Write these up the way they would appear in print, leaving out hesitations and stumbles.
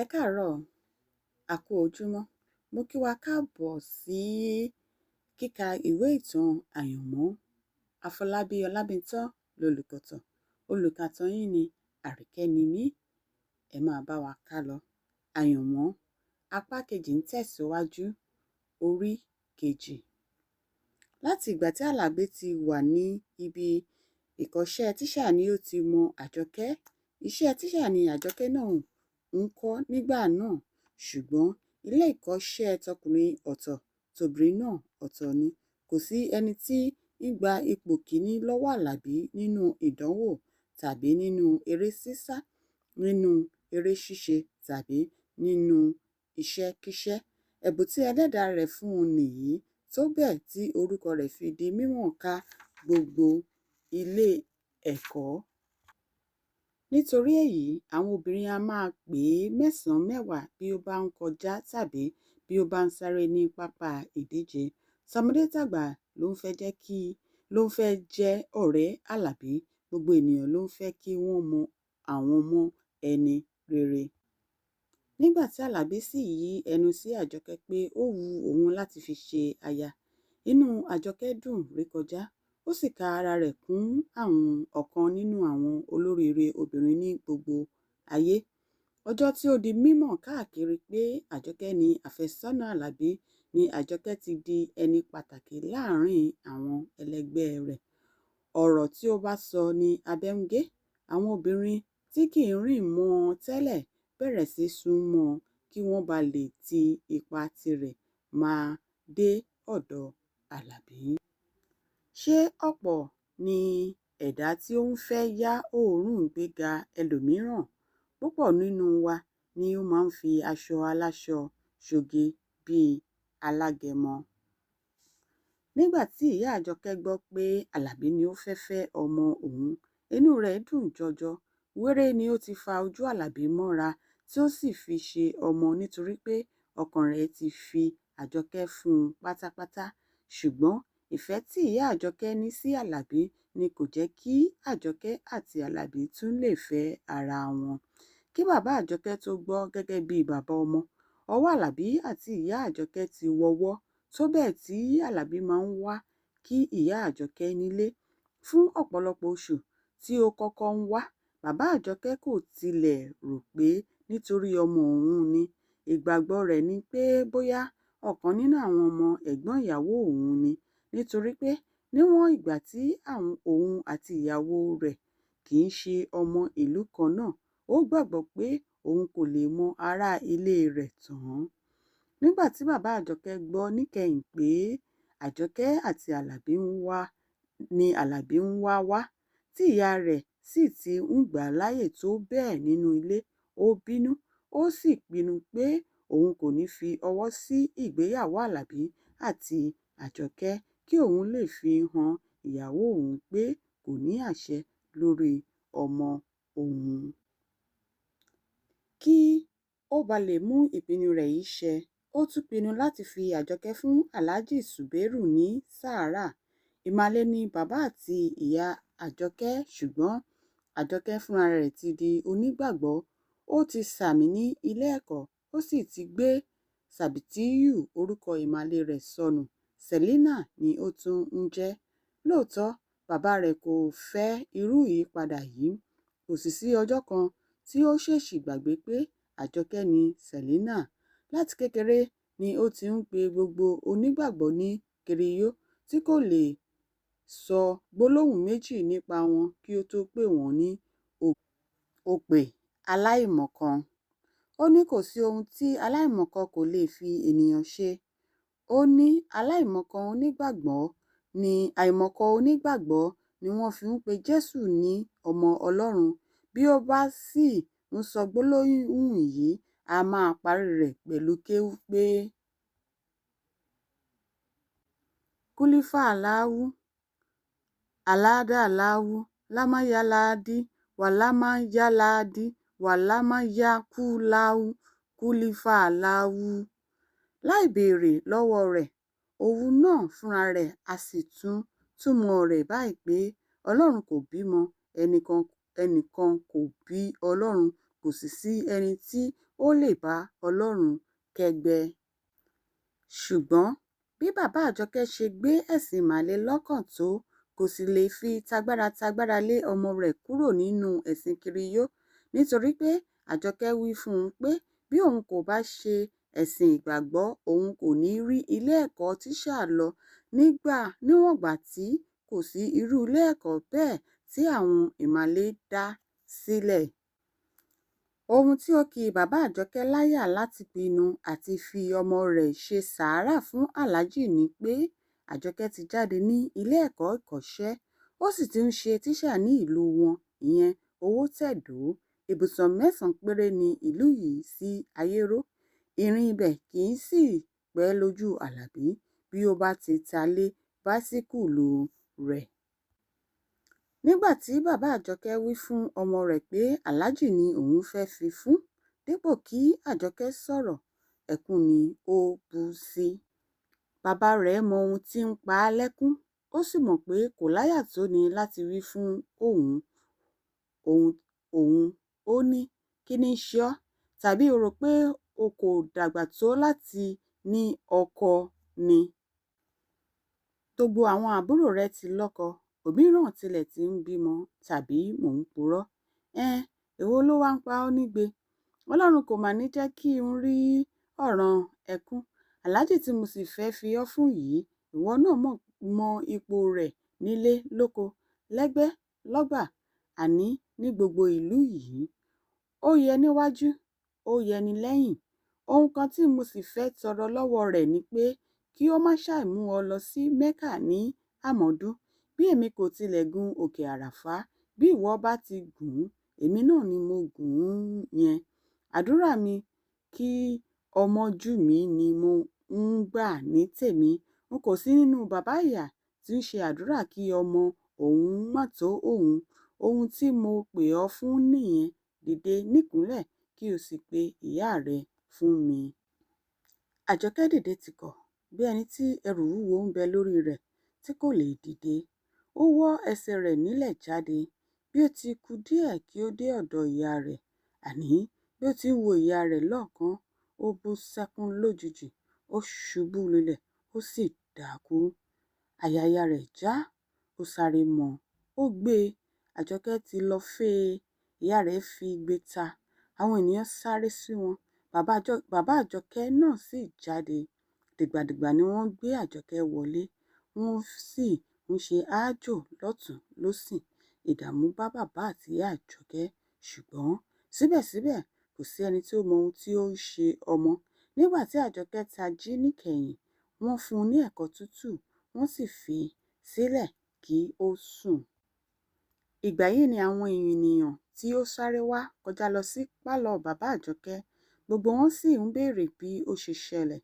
Ẹ káàárọ̀, a kú ojúmọ́. Mo kí wa káàbọ̀ sí kíka ìwé ìtàn àyànmọ́. Afọlábí Ọlábìntán lolùkọ̀tàn. Olùkàtàn yín ni Àríkẹ́ nímí. Ẹ máa bá wa ká lọ. Àyànmọ́, apá kejì ń tẹ̀síwájú, orí kejì. Láti ìgbà tí Àlàbí ti wà ní ibi ìkọ́ṣẹ́ tíṣà ni ó ti mọ Àjọkẹ́. Iṣẹ́ tíṣà ni Àjọkẹ́ náà ń kọ́ nígbà náà, ṣùgbọ́n ilé ìkọ́ṣẹ́ tọkùnrin ọ̀tọ̀, tobìnrin náà ọ̀tọ̀ ni. Kò sí ẹni tí ń gba ipò kíní lọ́wọ́ Àlàbí nínú ìdánwò tàbí nínú eré sísá, nínú eré ṣíṣe tàbí nínú iṣẹ́kíṣẹ́. Ẹ̀bùn tí Ẹlẹ́dàá rẹ̀ fún un nìyí, tó bẹ́ẹ̀ tí orúkọ rẹ̀ fi di mímọ̀ọ́ká gbogbo ilé ẹ̀kọ́. Nítorí èyí, àwọn obìnrin a máa pè é mẹ́sàn-án mẹ́wàá bí ó bá ń kọjá tàbí bí ó bá ń sáré ní pápá ìdíje. Tọmọdé tàgbà ló ń fẹ́ jẹ́ ọ̀rẹ́ Àlàbí. Gbogbo ènìyàn ló ń fẹ́ kí wọ́n mọ àwọn mọ́ ẹni rere. Nígbà tí Àlàbí sì yí ẹnu sí Àjọkẹ́ pé ó wu òun láti fi ṣe aya, inú Àjọkẹ́ dùn rékọjá. Ó sì ka ara rẹ̀ kún ọ̀kan nínú àwọn olóríire obìnrin ní gbogbo ayé. Ọjọ́ tí ó di mímọ̀ káàkiri pé Àjọkẹ́ ni àfẹ́sọ́nà Àlàbí ni Àjọkẹ́ ti di ẹni pàtàkì láàárín àwọn ẹlẹgbẹ́ rẹ̀. Ọ̀rọ̀ tí ó bá sọ ní abẹ́ ń gé. Àwọn obìnrin tí kì í rìn mọ́ ọn tẹ́lẹ̀ bẹ̀rẹ̀ sí sún mọ́ ọn kí wọ́n ba lè ti ipa tirẹ̀ máa dé ọ̀dọ̀ Àlàbí. Ṣé ọ̀pọ̀ ni ẹ̀dá tí ó ń fẹ́ yá òórùn gbéga ẹlòmíràn? Púpọ̀ nínú wa ni ó máa ń fi aṣọ aláṣọ ṣoge bíi alágẹmọ. Nígbà tí ìyá Àjọkẹ́ gbọ́ pé Àlàbí ni ó fẹ́ fẹ́ ọmọ òun, inú rẹ̀ dùn jọjọ. Wéré ni ó ti fa ojú Àlàbí mọ́ra tí ó sì fi ṣe ọmọ nítorí pé ọkàn rẹ̀ ti fi Àjọkẹ́ fún un pátápátá. Ṣùgbọ́n ìfẹ́ tí ìyá Àjọkẹ́ ní sí Àlàbí ni kò jẹ́ kí Àjọkẹ́ àti Àlàbí tún lè fẹ́ ara wọn. Kí bàbá Àjọkẹ́ tó gbọ́ gẹ́gẹ́ bí bàbá ọmọ, ọwọ́ Àlàbí àti ìyá Àjọkẹ́ ti wọ́wọ́, tó bẹ́ẹ̀ tí Àlàbí máa ń wá kí ìyá Àjọkẹ́ nílé. Fún ọ̀pọ̀lọpọ̀ oṣù tí ó kọ́kọ́ ń wá, bàbá Àjọkẹ́ kò tilẹ̀ rò pé nítorí ọmọ òun ni. Ìgbàgbọ́ rẹ̀ ni pé bóyá ọ̀kan nínú àwọn ọmọ ẹ̀gbọ́n ìyàwó òun ni, nítorí pé níwọ̀n ìgbà tí òun àti ìyàwó rẹ̀ kì í ṣe ọmọ ìlú kan náà, ó gbàgbọ́ pé òun kò lè mọ ará ilé rẹ̀ tán. Nígbà tí bàbá Àjọkẹ́ gbọ́ níkẹyìn pé Àjọkẹ́ àti Àlàbí ń wá, tí ìyá rẹ̀ sì ti ń gbà láyè tó bẹ́ẹ̀ nínú ilé, ó bínú. Ó sì pinnu pé òun kò ní fi ọwọ́ sí ìgbéyàwó Àlàbí àti Àjọkẹ́ kí òun lè fi hàn ìyàwó òun pé kò ní àṣẹ lórí ọmọ òun. Kí ó ba lè mú ìpinnu rẹ̀ yìí ṣẹ, ó tún pinnu láti fi Àjọkẹ́ fún Alhaji Zubairu ní sàárà. Ìmàle ni bàbá àti ìyá Àjọkẹ́, ṣùgbọ́n Àjọkẹ́ fúnra rẹ̀ ti di onígbàgbọ́. Ó ti sàmì ní ilé ẹ̀kọ́, ó sì ti gbé Sàbìtíyù, orúkọ ìmàle rẹ̀, sọnù. Selina ni ó tún ń jẹ́. Lóòótọ́, bàbá rẹ̀ kò fẹ́ irú ìyípadà yìí. Kò sì sí ọjọ́ kan tí ó ṣèṣì gbàgbé pé Àjọkẹ́ ni Selina. Láti kékeré ni ó ti ń pe gbogbo onígbàgbọ́ ní kiriyó tí kò lè sọ gbólóhùn méjì nípa wọn kí ó tó pè wọ́n ní òpè aláìmọ̀kan. Ó ní kò sí ohun tí aláìmọ̀kan kò lè fi ènìyàn ṣe. Ó ní àìmọ̀kan onígbàgbọ́ ni wọ́n fi ń pe Jésù ní ọmọ Ọlọ́run. Bí ó bá sì ń sọ gbólóhùn yìí, a máa parí rẹ̀ pẹ̀lú kéwú pé kúlífà Allahu, aládàláhu, lámáyáláàdí, wàlámáyáláàdí, wàlámáyákúláhu, kúlífà Allahu. Láì béèrè lọ́wọ́ rẹ̀, òun náà fúnra rẹ̀ a sì túmọ̀ rẹ̀ báyìí pé Ọlọ́run kò bímọ, ẹnìkan kò bí Ọlọ́run, kò sì sí ẹni tí ó lè bá Ọlọ́run kẹ́gbẹ́. Ṣùgbọ́n bí bàbá Àjọkẹ́ ṣe gbé ẹ̀sìn ìmàle lọ́kàn tó, kò sì lè fi tagbára lé ọmọ rẹ̀ kúrò nínú ẹ̀sìn kiriyó, nítorí pé Àjọkẹ́ wí fún un pé bí òun kò bá ṣe ẹ̀sìn ìgbàgbọ́, òun kò ní rí ilé ẹ̀kọ́ tíṣà lọ níwọ̀n ìgbà tí kò sí irú ilé ẹ̀kọ́ bẹ́ẹ̀ tí àwọn ìmàle dá sílẹ̀. Ohun tí ó ki bàbá Àjọkẹ́ láyà láti pinnu àti fi ọmọ rẹ̀ ṣe sàárà fún Àlájì ni pé Àjọkẹ́ ti jáde ní ilé ẹ̀kọ́ ìkọ́ṣẹ́, ó sì ti ń ṣe tíṣà ní ìlú wọn, ìyẹn Owótẹ̀dó. Ibùsọ̀ 9 péré ni ìlú yìí sí Ayéró. Ìrìn ibẹ̀ kì í sì pẹ́ lójú Àlàbí bí ó bá ti talé báísíkùlù rẹ̀. Nígbà tí bàbá Àjọkẹ́ wí fún ọmọ rẹ̀ pé Àlájì ni òun fẹ́ fi fún, dípò kí Àjọkẹ́ sọ̀rọ̀, ẹkún ni ó bú sí. Bàbá rẹ̀ mọ ohun tí ń pa á lẹ́kún, ó sì mọ̀ pé kò láyà tó ni láti wí fún òun. Ó ní, kí ni ṣe ọ́? Tàbí o rò pé o kò dàgbà tó láti ní ọkọ ni? Gbogbo àwọn àbúrò rẹ ti lọ́kọ, òmíràn tilẹ̀ ti ń bímọ, tàbí mò ń purọ́? Èwo ló wá ń pa ọ́ nígbe? Ọlọ́run kò mà ní jẹ́ kí n rí ọ̀ràn ẹkún. Àlájì tí mo sì fẹ́ fi ọ́ fún yìí, ìwọ náà mọ ipò rẹ̀ nílé lóko, lẹ́gbẹ́ lọ́gbà, àní ní gbogbo ìlú yìí. Ó yẹ níwájú, ó yẹ ní lẹ́yìn. Ohun kan tí mo sì fẹ́ tọrọ lọ́wọ́ rẹ̀ ni pé kí ó má ṣàì mú ọ lọ sí Mẹ́kà ní àmọ́dún. Bí èmi kò tilẹ̀ gun òkè àràfá, bí ìwọ bá ti gùn ún, èmi náà ni mo gùn ún yẹn. Àdúrà mi kí ọmọ jù mí ni mo ń gbà ní tèmi. N kò sí nínú bàbá ìyà tí ń ṣe àdúrà kí ọmọ òun má tó òun. Ohun tí mo pè ọ́ fún nìyẹn. Dìde níkúnlẹ̀ kí o sì pe ìyá rẹ fún mi. Àjọkẹ́ dìde tìkọ̀ bí ẹni tí ẹrù wúwo ń bẹ lórí rẹ̀ tí kò lè dìde. Ó wọ́ ẹsẹ̀ rẹ̀ nílẹ̀ jáde. Bí ó ti kù díẹ̀ kí ó dé ọ̀dọ̀ ìyá rẹ̀, àní bí ó ti ń wo ìyá rẹ̀ lọ́ọ̀kan, ó bú sẹ́kún lójijì, ó ṣubú lulẹ̀, ó sì dákú. Àyà ìyá rẹ̀ já, ó sáré mọ́, ó gbé e. Àjọkẹ́ ti lọ fẹ́ ẹ. Ìyá rẹ̀ fi igbe ta. Àwọn ènìyàn sáré sí wọn. Bàbá Àjọkẹ́ náà sì jáde. Dìgbàdìgbà ni wọ́n gbé Àjọkẹ́ wọlé. Wọ́n sì ń ṣe aájò lọ́tùn lósì. Ìdààmú bá bàbá àti ìyá Àjọkẹ́, ṣùgbọ́n síbẹ̀síbẹ̀ kò sí ẹni tí ó mọ ohun tí ó ń ṣe ọmọ. Nígbà tí Àjọkẹ́ tají níkẹyìn, wọ́n fún un ní ẹ̀kọ tútù, wọ́n sì fi sílẹ̀ kí ó sùn. Ìgbà yìí ni àwọn ènìyàn tí ó sáré wá kọjá lọ sí pálọ̀ bàbá Àjọkẹ́. Gbogbo wọn sì ń béèrè bí ó ṣe ṣẹlẹ̀.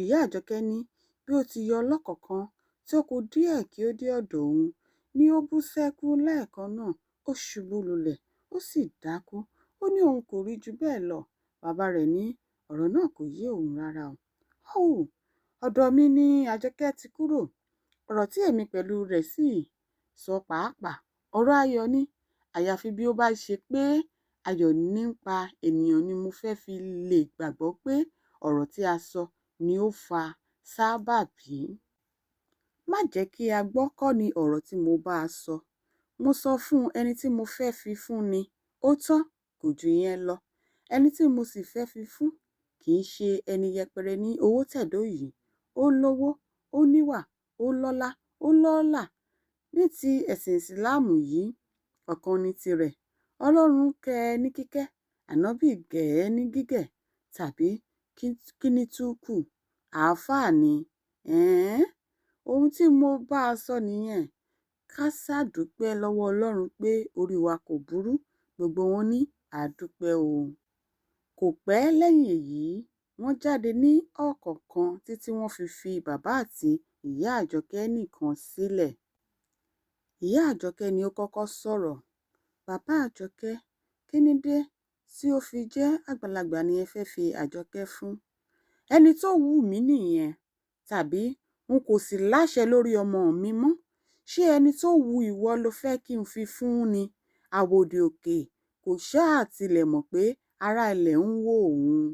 Ìyá Àjọkẹ́ ní bí ó ti yọ lọ́kọ̀ọ̀kan tí ó kù díẹ̀ kí ó dé ọ̀dọ̀ òun ni ó bú sẹ́kún lẹ́ẹ̀kan náà. Ó ṣubú lulẹ̀, ó sì dákú. Ó ní òun kò rí ju bẹ́ẹ̀ lọ. Bàbá rẹ̀ ní ọ̀rọ̀ náà kò yé òun rárá o. Ọ̀dọ̀ mi ni Àjọkẹ́ ti kúrò. Ọ̀rọ̀ tí èmi pẹ̀lú rẹ̀ sì sọ pàápàá, ọ̀rọ̀ ayọ̀ ni. Àyàfi bí ó bá ṣe pé ayọ̀ nípa ènìyàn ni mo fẹ́ fi lè gbàgbọ́ pé ọ̀rọ̀ tí a sọ ni ó fa sábàbí. Má jẹ́ kí a gbọ́ kọ́ ni ọ̀rọ̀ tí mo bá a sọ. Mo sọ fún ẹni tí mo fẹ́ fi fún ni. Ó tán, kò jù yẹn lọ. Ẹni tí mo sì fẹ́ fi fún kì í ṣe ẹni yẹpẹrẹ ní Owótẹ̀dó yìí. Ó lówó, ó níwà, ó lọ́lá, ó lọ́lá. Ní ti ẹ̀sìn Ìsìláàmù yìí, ọ̀kan ni tirẹ̀. Ọlọ́run kẹ́ ẹ ní kíkẹ́, Ànábì gẹ̀ ẹ́ ní gígẹ̀, tàbí kí ni tún kù? Àáfàá ni. Ohun tí mo bá a sọ nìyẹn. Ká ṣàdúpẹ́ lọ́wọ́ Ọlọ́run pé orí wa kò burú. Gbogbo wọn ní àdúpẹ́ o. Kò pẹ́ lẹ́yìn èyí, wọ́n jáde ní ọ̀kọ̀ọ̀kan títí wọ́n fi bàbá àti ìyá Àjọkẹ́ nìkan sílẹ̀. Ìyá Àjọkẹ́ ni ó kọ́kọ́ sọ̀rọ̀. Bàbá Àjọkẹ́, kí ni dé tí ó fi jẹ́ àgbàlagbà ni ẹ fẹ́ fi Àjọkẹ́ fún? Ẹni tó wù mí nìyẹn. Tàbí n kò sì láṣẹ lórí ọmọ mi mọ́. Ṣé ẹni tó wù ìwọ ló fẹ́ kí n fi fún ni? Àwòdì òkè kò kò ṣáà tilẹ̀ mọ̀ pé ará ilẹ̀ ń wò òun.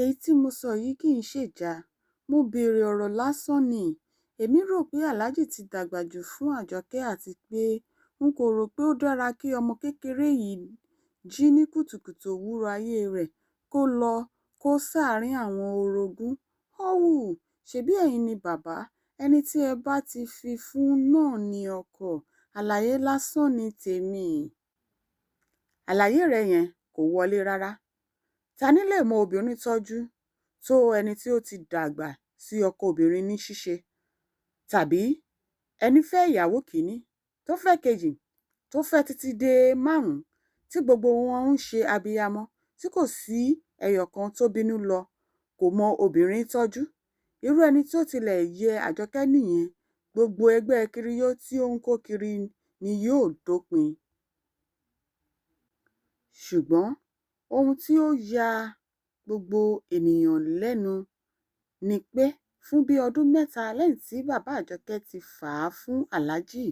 Èyí tí mo sọ yìí kì í ṣèjà, mo béèrè ọ̀rọ̀ lásán ni. Èmi rò pé Alhaji ti dàgbà jù fún Àjọkẹ́ àti pé n kò rò pé ó dára kí ọmọ kékeré yìí jí ní kùtùkùtù òwúrọ̀ ayé rẹ̀ kó lọ kó sáàárín àwọn orogún. Họ́wù, ṣebí ẹ̀yin ni bàbá, ẹni tí ẹ bá ti fi fún náà ni ọkọ. Àlàyé lásán ni tèmi. Àlàyé rẹ yẹn kò wọlé rárá. Ta ni lè mọ obìnrin tọ́jú tó ẹni tí ó ti dàgbà sí ọkọ obìnrin ní ṣíṣe? Tàbí ẹni fẹ́ ìyàwó kìíní, tó fẹ́ kejì, tó fẹ́ títí dé 5, tí gbogbo wọn ń ṣe abiyamọ, tí kò sí ẹyọ kan tó bínú lọ, kò mọ obìnrin tọ́jú. Irú ẹni tó tilẹ̀ yẹ Àjọkẹ́ nìyẹn. Gbogbo ẹgbẹ́ kiriyó tí ó ń kó kiri ni yóò dópin. Ṣùgbọ́n ohun tí ó ya gbogbo ènìyàn lẹ́nu ni pé fún bí ọdún 3 lẹ́yìn tí bàbá Àjọkẹ́ ti fà á fún Alhaji,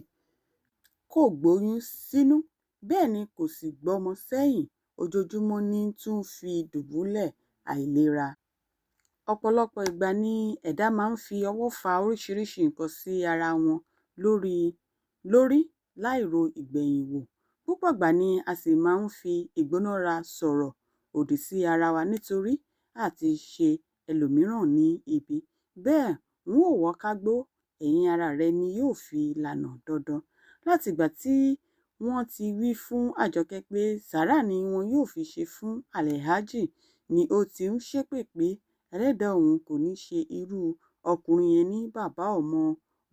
kò gbóyún sínú, bẹ́ẹ̀ ni kò sì gbọ́mọ sẹ́yìn. Ojoojúmọ́ ní tún fi dùbúlẹ̀ àìlera. Ọ̀pọ̀lọpọ̀ ìgbà ni ẹ̀dá máa ń fi ọwọ́ fa oríṣiríṣi nǹkan sí ara wọn lórí láìro ìgbẹ̀yìn wò. Púpọ̀ ìgbà ni a sì máa ń fi ìgbónára sọ̀rọ̀ òdì sí ara wa nítorí àti ṣe ẹlòmíràn ní ibi. Bẹ́ẹ̀ n ó wọ́ kágbó, ẹ̀yìn ara rẹ ni yóò fi lànà dandan. Láti ìgbà tí wọ́n ti wí fún Àjọkẹ́ pé sàárà ni wọn yóò fi ṣe fún Alhaji ni ó ti ń ṣépè pé ẹlẹ́dàá òun kò ní ṣe irú ọkùnrin yẹn ní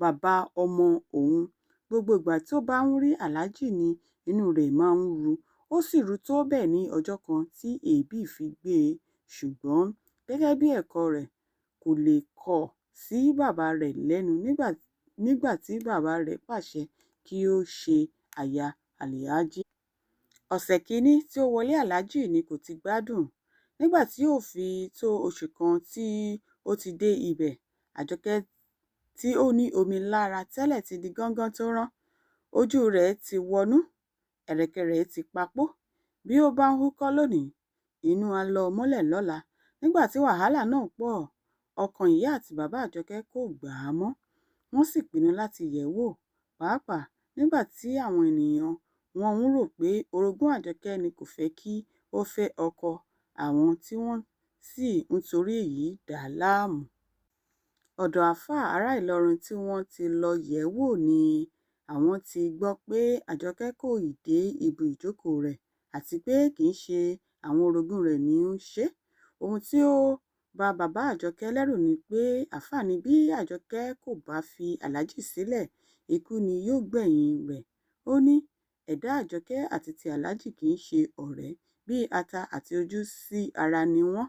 bàbá ọmọ òun. Gbogbo ìgbà tó bá ń rí Alhaji ni inú rẹ̀ máa ń ru. Ó sì ru tó bẹ́ẹ̀ ní ọjọ́ kan tí èébì fi gbé e. Ṣùgbọ́n gẹ́gẹ́ bí ẹ̀kọ́ rẹ̀, kò lè kọ̀ sí bàbá rẹ̀ lẹ́nu nígbà tí bàbá rẹ̀ pàṣẹ kí ó ṣe aya Alhaji. Ọ̀sẹ̀ kìíní tí ó wọlé Alhaji ni kò ti gbádùn. Nígbà tí ó fi tó oṣù kan tí ó ti dé ibẹ̀, Àjọkẹ́ tí ó ní omi lára tẹ́lẹ̀ ti di gángan tó rán. Ojú rẹ̀ ti wọnú, ẹ̀rẹ̀kẹ́ rẹ̀ ti papò. Bí ó bá ń húkọ́ lónìí, inú á lọ mọ́lẹ̀ lọ́la. Nígbà tí wàhálà náà pọ̀, ọkàn ìyá àti bàbá Àjọkẹ́ kò gbà á mọ́. Wọ́n sì pinnu láti yẹ̀ wò. Pàápàá nígbà tí àwọn ènìyàn wọn ń rò pé orogún Àjọkẹ́ ni kò fẹ́ kí ó fẹ́ ọkọ àwọn tí wọ́n sì ń torí èyí dà á láàmú. Ọ̀dọ̀ àáfàá ará Ìlọrin tí wọ́n ti lọ yẹ̀ wò ni àwọn ti gbọ́ pé Àjọkẹ́ kò ì dé ibi ìjókòó rẹ̀ àti pé kì í ṣe àwọn orogún rẹ̀ ni ó ń ṣe. Ohun tí ó ba bàbá Àjọkẹ́ lẹ́rù ni pé àáfàá ní bí Àjọkẹ́ kò bá fi Alhaji sílẹ̀, ikú ni yóò gbẹ̀yìn rẹ̀. Ó ní ẹ̀dá Àjọkẹ́ àti ti Alhaji kì í ṣe ọ̀rẹ́, bí ata àti ojú sí ara ni wọ́n.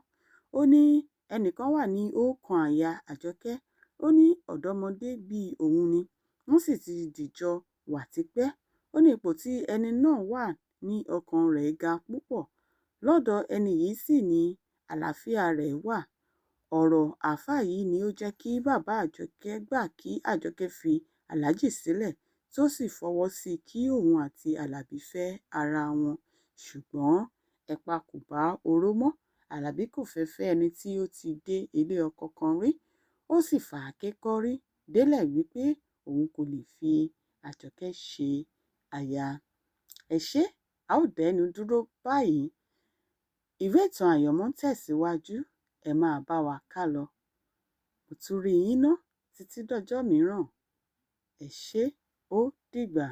Ó ní ẹnìkan wà ní ọkàn àyà Àjọkẹ́. Ó ní ọ̀dọ́mọdé bí òun ni, wọ́n sì ti dìjọ wà tipẹ́. Ó ní ipò tí ẹni náà wà ní ọkàn rẹ̀ ga púpọ̀. Lọ́dọ̀ ẹni yìí sì ni àlàáfíà rẹ̀ wà. Ọ̀rọ̀ àáfàá yìí ni ó jẹ́ kí bàbá Àjọkẹ́ gbà kí Àjọkẹ́ fi Alhaji sílẹ̀, tó sì fọwọ́ sí kí òun àti Àlàbí fẹ́ ara wọn. Ṣùgbọ́n ẹ̀pà kò bá oró mọ́. Àlàbí kò fẹ́ fẹ́ ẹni tí ó ti dé ilé ọkọ kan rí. Ó sì fà á kékọ́rí délẹ̀ wípé òun kò lè fi Àjọkẹ́ ṣe aya. Ẹ ṣé, a ó dẹ́nu dúró báyìí. Ìwé ìtàn àyànmọ́ ń tẹ̀síwájú. Ẹ máa bá wa kálọ. Mo tún rí yín ná títí dọjọ́ mìíràn. Ẹ ṣé, ó dìgbà.